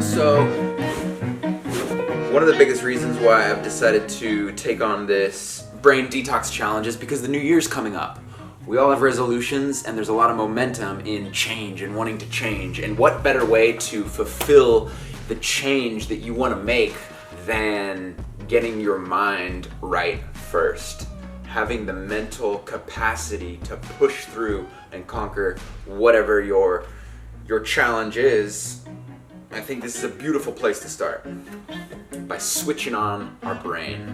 So, one of the biggest reasons why I've decided to take on this brain detox challenge is because the new year's coming up. We all have resolutions, and there's a lot of momentum in change and wanting to change. And what better way to fulfill the change that you want to make than getting your mind right first? Having the mental capacity to push through and conquer whatever your challenge is. I think this is a beautiful place to start, by switching on our brain,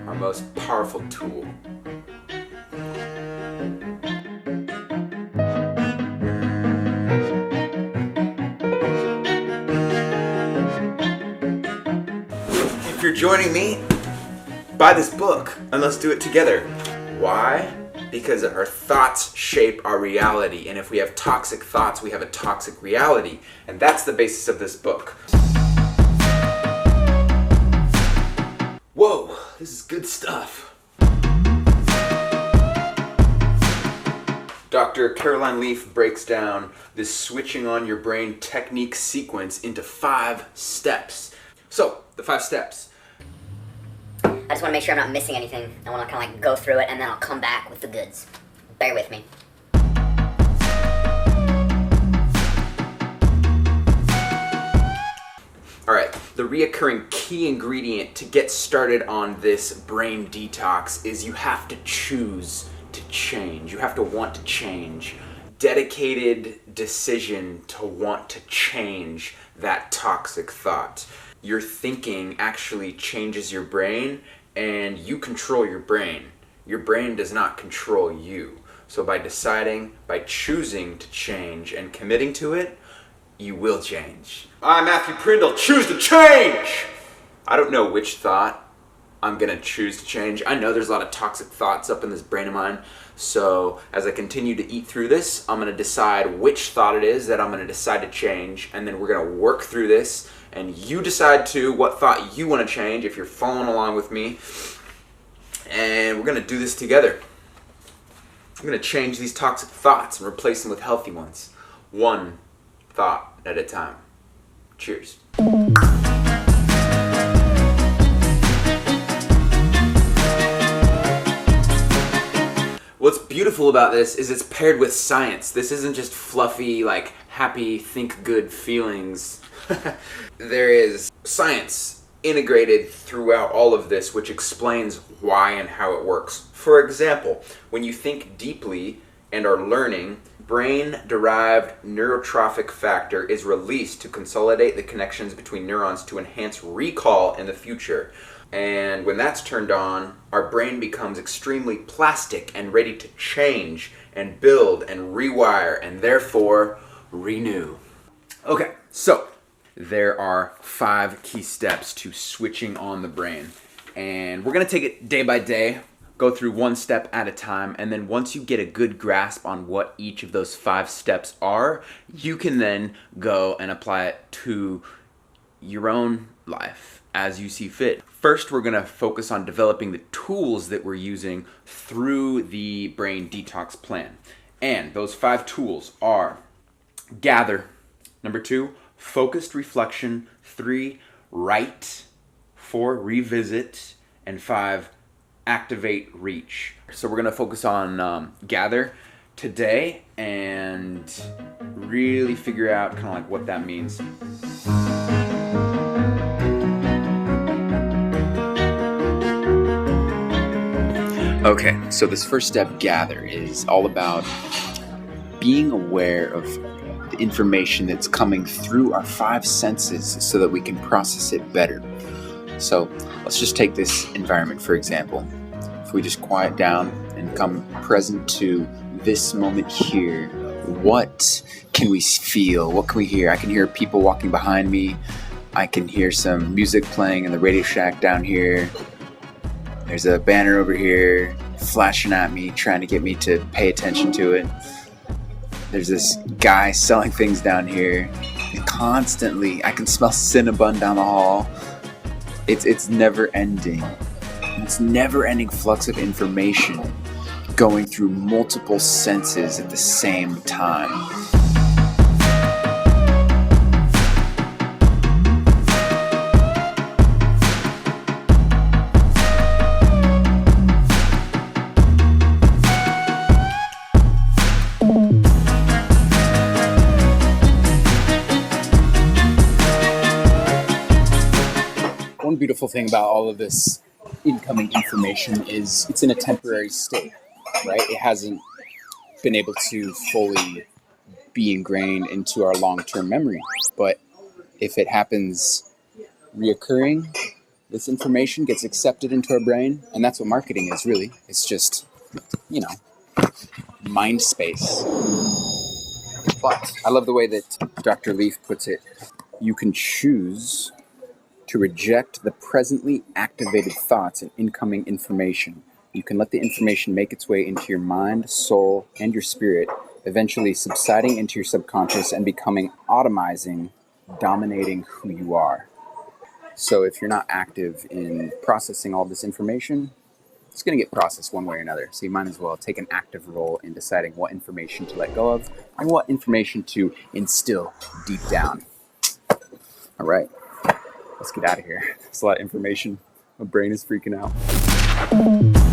our most powerful tool. If you're joining me, buy this book and let's do it together. Why? Because our thoughts shape our reality, and if we have toxic thoughts, we have a toxic reality, and that's the basis of this book. Whoa, this is good stuff. Dr. Caroline Leaf breaks down this switching on your brain technique sequence into 5 steps. So, the 5 steps. I just want to make sure I'm not missing anything. I want to kind of like go through it and then I'll come back with the goods. Bear with me. Alright, the reoccurring key ingredient to get started on this brain detox is you have to choose to change. You have to want to change. Dedicated decision to want to change that toxic thought. Your thinking actually changes your brain, and you control your brain. Your brain does not control you. So by deciding, by choosing to change and committing to it, you will change. I'm Matthew Prindle, choose to change! I don't know which thought I'm gonna choose to change. I know there's a lot of toxic thoughts up in this brain of mine. So as I continue to eat through this, I'm gonna decide which thought it is that I'm gonna decide to change, and then we're gonna work through this, and you decide too what thought you wanna change if you're following along with me. And we're gonna do this together. I'm gonna change these toxic thoughts and replace them with healthy ones. One thought at a time. Cheers. What's beautiful about this is it's paired with science. This isn't just fluffy, like, happy, think good feelings. There is science integrated throughout all of this, which explains why and how it works. For example, when you think deeply and are learning, brain-derived neurotrophic factor is released to consolidate the connections between neurons to enhance recall in the future. And when that's turned on, our brain becomes extremely plastic and ready to change and build and rewire and therefore renew. Okay, so there are 5 key steps to switching on the brain. And we're gonna take it day by day, go through one step at a time, and then once you get a good grasp on what each of those 5 steps are, you can then go and apply it to your own life as you see fit. First, we're gonna focus on developing the tools that we're using through the brain detox plan. And those 5 tools are gather, number 2, focused reflection, 3, write, 4, revisit, and 5, activate reach. So we're gonna focus on gather today and really figure out kind of like what that means. Okay, so this first step, gather, is all about being aware of the information that's coming through our 5 senses so that we can process it better. So let's just take this environment, for example. If we just quiet down and come present to this moment here, what can we feel? What can we hear? I can hear people walking behind me. I can hear some music playing in the Radio Shack down here. There's a banner over here flashing at me, trying to get me to pay attention to it. There's this guy selling things down here. And constantly, I can smell Cinnabon down the hall. It's never ending. It's never ending flux of information going through multiple senses at the same time. one beautiful thing about all of this incoming information is it's in a temporary state, right? It hasn't been able to fully be ingrained into our long-term memory. But if it happens reoccurring, this information gets accepted into our brain, and that's what marketing is really. It's just, mind space. But I love the way that Dr. Leaf puts it. You can choose to reject the presently activated thoughts and incoming information. You can let the information make its way into your mind, soul, and your spirit, eventually subsiding into your subconscious and becoming automizing, dominating who you are. So if you're not active in processing all this information, it's going to get processed one way or another. So you might as well take an active role in deciding what information to let go of and what information to instill deep down. All right, let's get out of here. There's a lot of information. My brain is freaking out.